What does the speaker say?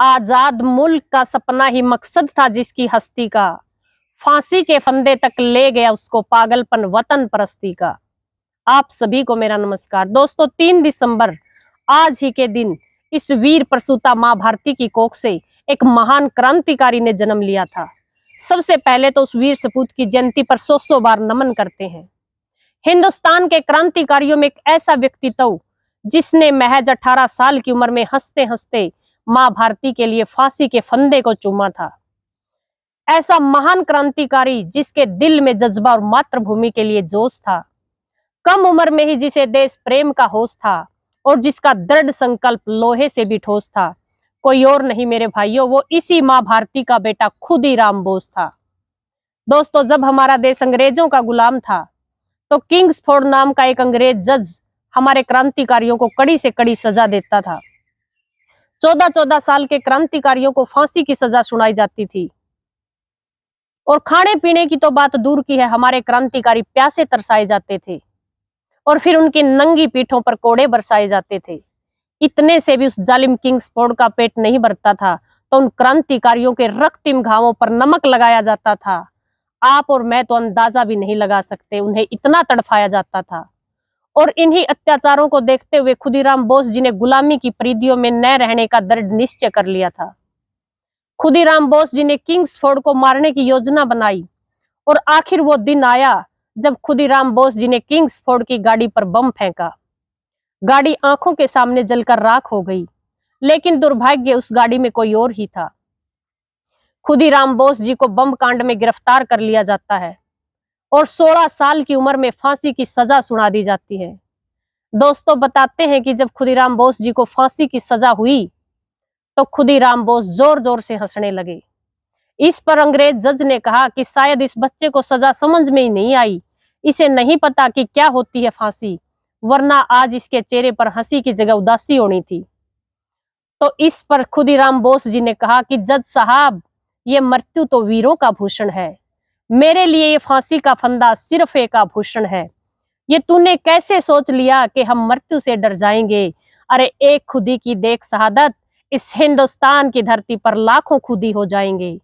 आजाद मुल्क का सपना ही मकसद था जिसकी हस्ती का, फांसी के फंदे तक ले गया उसको पागलपन वतन परस्ती का। आप सभी को मेरा नमस्कार। दोस्तों, 3 दिसंबर आज ही के दिन इस वीर प्रसूता मां भारती की कोख से एक महान क्रांतिकारी ने जन्म लिया था। सबसे पहले तो उस वीर सपूत की जयंती पर 100 बार नमन करते हैं। हिंदुस्तान के क्रांतिकारियों में एक ऐसा व्यक्तित्व जिसने महज 18 साल की उम्र में हंसते हंसते मां भारती के लिए फांसी के फंदे को चूमा था। ऐसा महान क्रांतिकारी जिसके दिल में जज्बा और मातृभूमि के लिए जोश था, कम उम्र में ही जिसे देश प्रेम का होश था और जिसका दृढ़ संकल्प लोहे से भी ठोस था, कोई और नहीं मेरे भाइयों, वो इसी मां भारती का बेटा खुदीराम बोस था। दोस्तों, जब हमारा देश अंग्रेजों का गुलाम था तो किंग्सफोर्ड नाम का एक अंग्रेज जज हमारे क्रांतिकारियों को कड़ी से कड़ी सजा देता था। 14-14 साल के क्रांतिकारियों को फांसी की सजा सुनाई जाती थी और खाने पीने की तो बात दूर की है, हमारे क्रांतिकारी प्यासे तरसाए जाते थे और फिर उनकी नंगी पीठों पर कोड़े बरसाए जाते थे। इतने से भी उस जालिम किंग्सफोर्ड का पेट नहीं भरता था तो उन क्रांतिकारियों के रक्तिम घावों पर नमक लगाया जाता था। आप और मैं तो अंदाजा भी नहीं लगा सकते, उन्हें इतना तड़फाया जाता था। और इन्हीं अत्याचारों को देखते हुए खुदीराम बोस जी ने गुलामी की परिधियों में न रहने का दृढ़ निश्चय कर लिया था। खुदीराम बोस जी ने किंग्सफोर्ड को मारने की योजना बनाई और आखिर वो दिन आया जब खुदीराम बोस जी ने किंग्सफोर्ड की गाड़ी पर बम फेंका। गाड़ी आंखों के सामने जलकर राख हो गई, लेकिन दुर्भाग्य उस गाड़ी में कोई और ही था। खुदीराम बोस जी को बम कांड में गिरफ्तार कर लिया जाता है और 16 साल की उम्र में फांसी की सजा सुना दी जाती है। दोस्तों, बताते हैं कि जब खुदीराम बोस जी को फांसी की सजा हुई तो खुदीराम बोस जोर जोर से हंसने लगे। इस पर अंग्रेज जज ने कहा कि शायद इस बच्चे को सजा समझ में ही नहीं आई, इसे नहीं पता कि क्या होती है फांसी, वरना आज इसके चेहरे पर हंसी की जगह उदासी होनी थी। तो इस पर खुदीराम बोस जी ने कहा कि जज साहब, ये मृत्यु तो वीरों का भूषण है, मेरे लिए ये फांसी का फंदा सिर्फ एक आभूषण है। ये तूने कैसे सोच लिया कि हम मृत्यु से डर जाएंगे? अरे एक खुदी की देख शहादत, इस हिंदुस्तान की धरती पर लाखों खुदी हो जाएंगे।